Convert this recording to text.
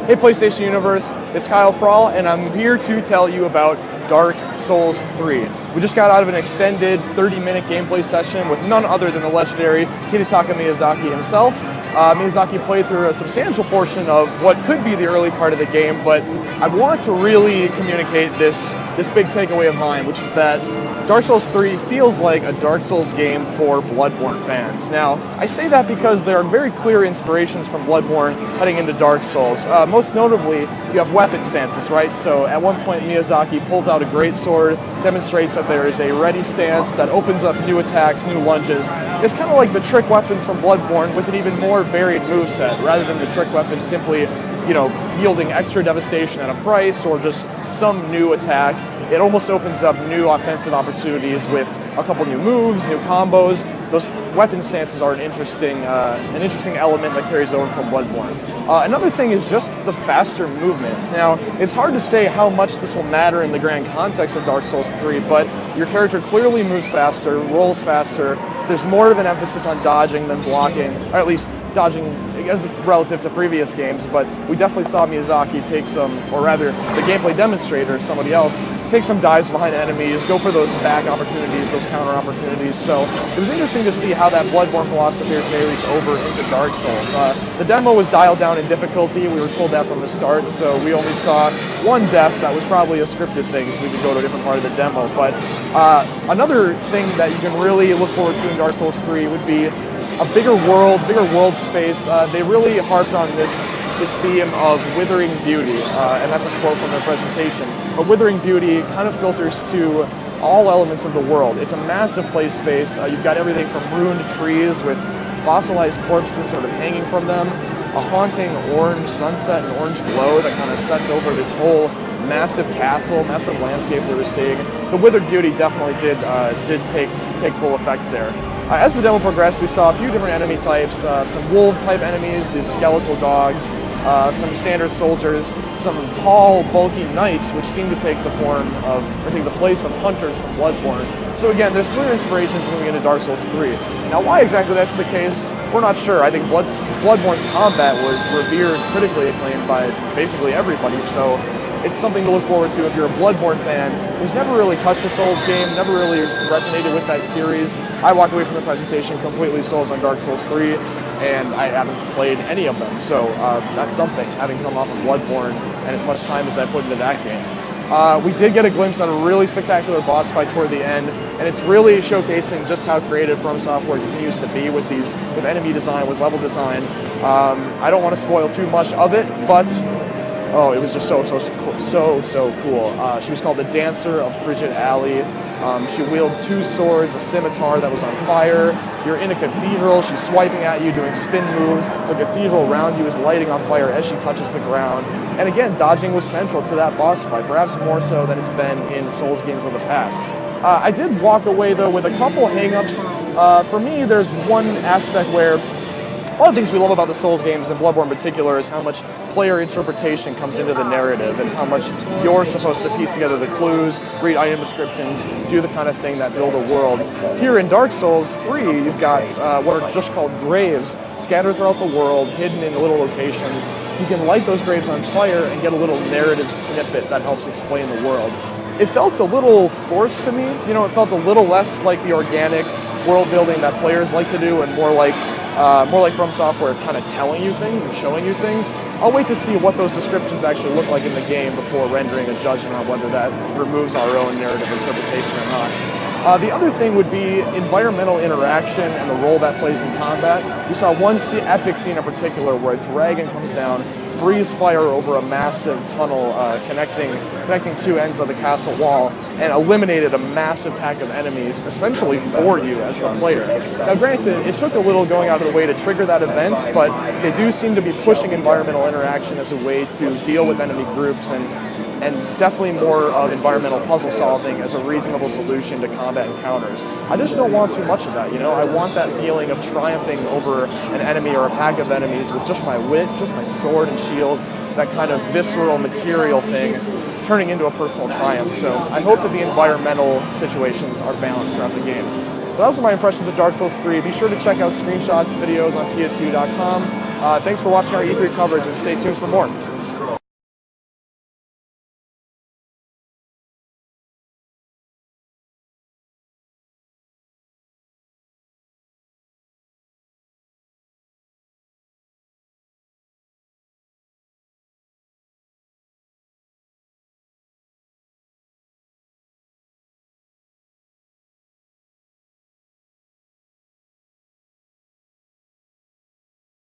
Hey PlayStation Universe, it's Kyle Prawl, and I'm here to tell you about Dark Souls 3. We just got out of an extended 30-minute gameplay session with none other than the legendary Hidetaka Miyazaki himself. Miyazaki played through a substantial portion of what could be the early part of the game, but I want to really communicate this big takeaway of mine, which is that Dark Souls 3 feels like a Dark Souls game for Bloodborne fans. Now, I say that because there are very clear inspirations from Bloodborne heading into Dark Souls. Most notably, you have weapon stances, right? So at one point, Miyazaki pulls out a greatsword, demonstrates that there is a ready stance that opens up new attacks, new lunges. It's kind of like the trick weapons from Bloodborne with an even more varied moveset, rather than the trick weapon simply, yielding extra devastation at a price or just some new attack. It almost opens up new offensive opportunities with a couple new moves, new combos. Those weapon stances are an interesting element that carries over from Bloodborne. Another thing is just the faster movements. Now, it's hard to say how much this will matter in the grand context of Dark Souls 3, but your character clearly moves faster, rolls faster. There's more of an emphasis on dodging than blocking, or at least dodging as relative to previous games, but we definitely saw Miyazaki take some, or rather the gameplay demonstrator, somebody else, take some dives behind enemies, go for those back opportunities, those counter opportunities. So it was interesting to see how that Bloodborne philosophy carries over into Dark Souls. The demo was dialed down in difficulty. We were told that from the start, so we only saw one death. That was probably a scripted thing, so we could go to a different part of the demo. But another thing that you can really look forward to in Dark Souls 3 would be a bigger world space. They really harped on this theme of withering beauty, and that's a quote from their presentation. But withering beauty kind of filters to all elements of the world. It's a massive play space. You've got everything from ruined trees with fossilized corpses sort of hanging from them, a haunting orange sunset and orange glow that kind of sets over this whole massive castle, massive landscape we were seeing. The withered beauty definitely did take full effect there. As the demo progressed, we saw a few different enemy types, some wolf-type enemies, these skeletal dogs, some standard soldiers, some tall, bulky knights, which seem to take the place of hunters from Bloodborne. So again, there's clear inspirations moving into Dark Souls 3. Now, why exactly that's the case, we're not sure. I think Bloodborne's combat was revered, critically acclaimed by basically everybody, so it's something to look forward to if you're a Bloodborne fan who's never really touched a Souls game, never really resonated with that series. I walked away from the presentation completely Souls on Dark Souls 3, and I haven't played any of them, so that's something, having come off of Bloodborne and as much time as I put into that game. We did get a glimpse at a really spectacular boss fight toward the end, and it's really showcasing just how creative From Software continues to be with enemy design, with level design. I don't want to spoil too much of it, but oh, it was just so cool. She was called the Dancer of Frigid Alley. She wielded two swords, a scimitar that was on fire. You're in a cathedral. She's swiping at you, doing spin moves. The cathedral around you is lighting on fire as she touches the ground. And again, dodging was central to that boss fight, perhaps more so than it's been in Souls games of the past. I did walk away, though, with a couple hang-ups. For me, there's one aspect where one of the things we love about the Souls games, and Bloodborne in particular, is how much player interpretation comes into the narrative and how much you're supposed to piece together the clues, read item descriptions, do the kind of thing that build a world. Here in Dark Souls 3, you've got what are just called graves scattered throughout the world, hidden in little locations. You can light those graves on fire and get a little narrative snippet that helps explain the world. It felt a little forced to me. It felt a little less like the organic world building that players like to do and more like From Software kind of telling you things and showing you things. I'll wait to see what those descriptions actually look like in the game before rendering a judgment on whether that removes our own narrative interpretation or not. The other thing would be environmental interaction and the role that plays in combat. We saw one epic scene in particular where a dragon comes down, breathes fire over a massive tunnel connecting two ends of the castle wall, and eliminated a massive pack of enemies essentially for you as the player. Now granted, it took a little going out of the way to trigger that event, but they do seem to be pushing environmental interaction as a way to deal with enemy groups and definitely more of environmental puzzle solving as a reasonable solution to combat encounters. I just don't want too much of that, I want that feeling of triumphing over an enemy or a pack of enemies with just my wit, just my sword and shield, that kind of visceral material thing turning into a personal triumph. So I hope that the environmental situations are balanced throughout the game. So those are my impressions of Dark Souls 3. Be sure to check out screenshots, videos on psu.com. Thanks for watching our E3 coverage, and stay tuned for more.